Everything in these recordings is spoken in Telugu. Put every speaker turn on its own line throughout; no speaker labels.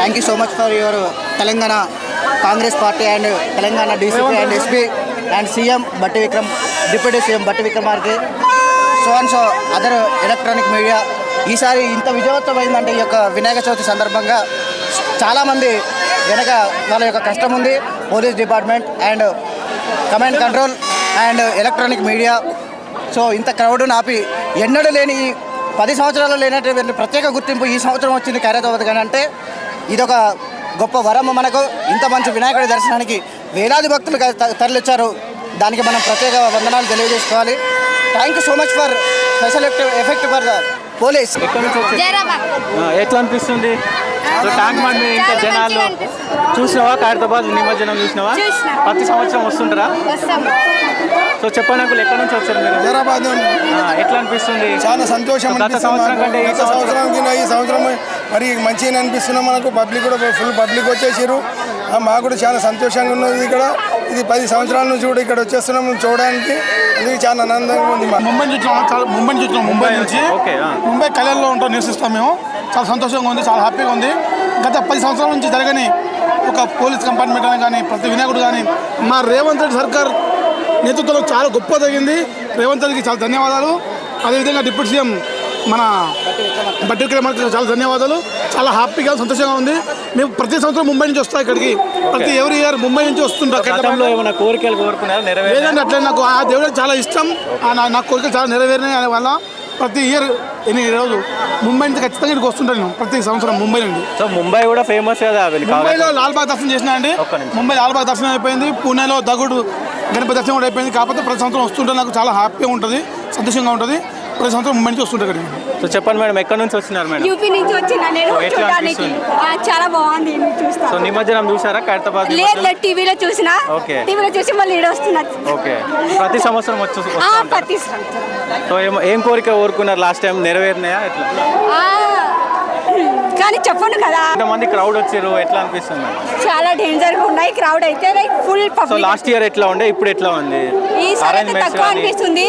Thank you so much for your Telangana Congress party and Telangana DCP and SP and CM Bhatti Vikram, deputy CM Bhatti విక్రమార్కే, so and so other electronic media. ఈసారి ఇంత విజయవంతమైందంటే ఈ యొక్క వినాయక చవితి సందర్భంగా చాలామంది వెనక వాళ్ళ యొక్క కష్టం ఉంది. Police department and command control and electronic media. So ఇంత క్రౌడ్ను ఆపి ఎన్నడూ లేని 10 సంవత్సరాలు లేనటువంటి ప్రత్యేక గుర్తింపు ఈ సంవత్సరం వచ్చింది ఖైరతాబాద్ కానీ అంటే ఇదొక గొప్ప వరం మనకు. ఇంత మంచి వినాయకుడి దర్శనానికి వేలాది భక్తులు తరలిచ్చారు. దానికి మనం ప్రత్యేక వందనాలు తెలియజేసుకోవాలి. Thank you so much for special effect for the police.
ఎట్లా అనిపిస్తుంది? సో ట్యాంక్ బండ్ మీద ఇంకా జనాలు చూసినావా? ఖైరతాబాద్ నిమజ్జనం చూసినావా? ప్రతి సంవత్సరం వస్తుంటారా? సో చెప్పండి అంకుల్, ఎక్కడి నుంచి వచ్చారు మీరు?
హైదరాబాద్.
ఎట్లా అనిపిస్తుంది?
చాలా సంతోషం.
గత సంవత్సరం కంటే ఈ
సంవత్సరం మరి మంచిగా అనిపిస్తున్నాం. మనకు పబ్లిక్ కూడా ఫుల్ పబ్లిక్ వచ్చేసారు. మాకు కూడా చాలా సంతోషంగా ఉన్నది. ఇక్కడ ఇది 10 సంవత్సరాల నుంచి కూడా ఇక్కడ వచ్చేస్తున్నాం చూడడానికి. ఇది చాలా ఆనందంగా ఉంది.
ముంబై చూస్తున్నాం. ముంబై నుంచి ముంబై కళ్యాణ్లో ఉంటాం, నివసిస్తాం మేము. చాలా సంతోషంగా ఉంది, చాలా హ్యాపీగా ఉంది. గత 10 సంవత్సరాల నుంచి జరగని ఒక పోలీస్ కంపార్ట్మెంట్ అని కానీ ప్రతి వినాయకుడు కానీ మా రేవంత్ రెడ్డి సర్కార్ నేతృత్వంలో చాలా గొప్ప జరిగింది. రేవంత్ రెడ్డికి చాలా ధన్యవాదాలు. అదేవిధంగా డిప్యూటీ సీఎం మన బట్టి విక్రమార్కే చాలా ధన్యవాదాలు. చాలా హ్యాపీగా సంతోషంగా ఉంది. మేము ప్రతి సంవత్సరం ముంబై నుంచి వస్తాం ఇక్కడికి. ప్రతి ఎవరి ఇయర్ ముంబై నుంచి వస్తుంటాం. లేదండి, అట్లా నాకు ఆ దేవుడు చాలా ఇష్టం. నా కోరికలు చాలా నెరవేరినాయి. అనే వల్ల ప్రతి ఇయర్ రోజు ముంబై నుంచి ఖచ్చితంగా ఇక్కడికి వస్తుంటాను నేను ప్రతి సంవత్సరం ముంబై నుండి.
సో ముంబై కూడా ఫేమస్ కదా.
ముంబైలో లాల్బాగ్ దర్శనం చేసినా అండి. ముంబై లాల్బాగ్ దర్శనం అయిపోయింది. పూణేలో దగుడు గణపతి దర్శనం కూడా అయిపోయింది. కాకపోతే ప్రతి సంవత్సరం వస్తుంటే నాకు చాలా హ్యాపీగా ఉంటుంది, సంతోషంగా ఉంటుంది. ప్రతి సంవత్సరం ముంబై నుంచి వస్తుంటారు ఇక్కడ.
సో చెప్పండి మేడం, ఎక్కడి నుంచి వచ్చినారు మేడం?
యూపీ నుంచి వచ్చినా నేను చూడడానికి. చాలా బాగుంది.
సో నిమజ్జనం చూసారా ఖైరతాబాద్?
లేదు, టీవీలో చూసినా. టీవీలో చూసి మళ్ళీ ఇక్కడ వస్తున్నా.
ఓకే, ప్రతి సంవత్సరం వచ్చి
ప్రతి సంవత్సరం.
సో ఏం కోరిక కోరుకున్నారు లాస్ట్ టైం? నెరవేరినాయా? ఎట్లా
కానీ చెప్పండి కదా.
ఎంతమంది క్రౌడ్ వచ్చారు? ఎట్లా అనిపిస్తుంది?
చాలా డేంజర్ గా ఉన్నాయి క్రౌడ్ అయితే. Like full public.
So last year ఎట్లా ఉండే, ఇప్పుడు ఎట్లా ఉంది?
ఈసారి అయితే తక్కువ అనిపిస్తుంది.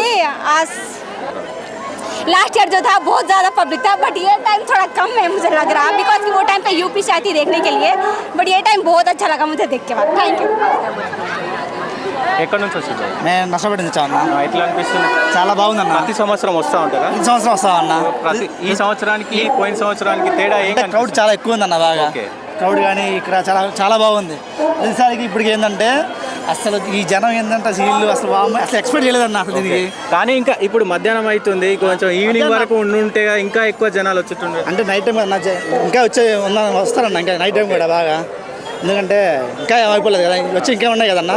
लास्ट ईयर जो था बहुत ज़्यादा पब्लिक था, बट ये टाइम थोड़ा कम है मुझे लग रहा, बिकॉज वो टाइम पे यूपी से आई थी देखने के लिए, बट ये टाइम बहुत अच्छा लगा मुझे देख के बाद. Thank you.
ఎక్కడి నుంచి వచ్చింది?
నేను నష్టపడి నుంచి అన్న.
ఎట్లా అనిపిస్తుంది?
చాలా బాగుందన్న.
ప్రతి సంవత్సరం వస్తూ ఉంటారా?
ఈ సంవత్సరం వస్తామన్న.
ఈ సంవత్సరానికి పోయిన సంవత్సరానికి తేడా ఏంటి?
క్రౌడ్ చాలా ఎక్కువ ఉందన్న. బాగా క్రౌడ్ కానీ ఇక్కడ చాలా చాలా బాగుంది. ఈసారికి ఇప్పటికి ఏంటంటే అసలు ఈ జనం ఏంటంటే వీళ్ళు అసలు ఎక్స్పెక్ట్ చేయలేదన్న అసలు దీనికి.
కానీ ఇంకా ఇప్పుడు మధ్యాహ్నం అవుతుంది, కొంచెం ఈవినింగ్ వరకు ఉండుంటే ఇంకా ఎక్కువ జనాలు వచ్చేటుండే.
అంటే నైట్ టైం ఇంకా వస్తారన్న. ఇంకా నైట్ టైం కూడా బాగా, ఎందుకంటే ఇంకా అయిపోలేదు కదా, వచ్చి ఇంకా ఉన్నాయి కదన్న.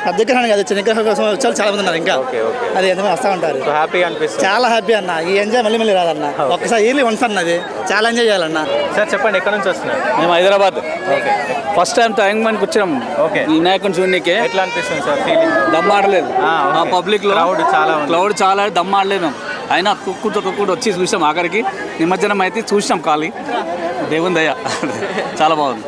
పెద్ద విగ్రహం కదా, చిన్న విగ్రహం కోసం వచ్చే చాలా మంది ఉన్నారు ఇంకా. అది ఎందుకంటే వస్తూ ఉంటారు.
హ్యాపీ అనిపిస్తుంది.
చాలా హ్యాపీ అన్న. ఈ ఎంజాయ్ మళ్ళీ మళ్ళీ రాదన్న. ఒక్కసారి ఇయర్లీ వన్స్ అన్నది. చాలా ఎంజాయ్ చేయాలన్న.
సార్ చెప్పండి, ఎక్కడి నుంచి వస్తున్నారు?
మేము హైదరాబాద్. ఫస్ట్ టైం ట్యాంక్ బండ్కి వచ్చాం వినాయకుని చూడడానికి.
ఎట్లా అనిపిస్తుంది సార్ ఫీలింగ్?
దమ్ ఆడలేదు పబ్లిక్ లో, క్రౌడ్ చాలా దమ్ ఆడలేదు మేము. అయినా కుక్కుడు వచ్చి చూసాం. ఆఖరికి నిమజ్జనం అయితే చూసాం. ఖాళీ దేవుని దయ. చాలా బాగుంది.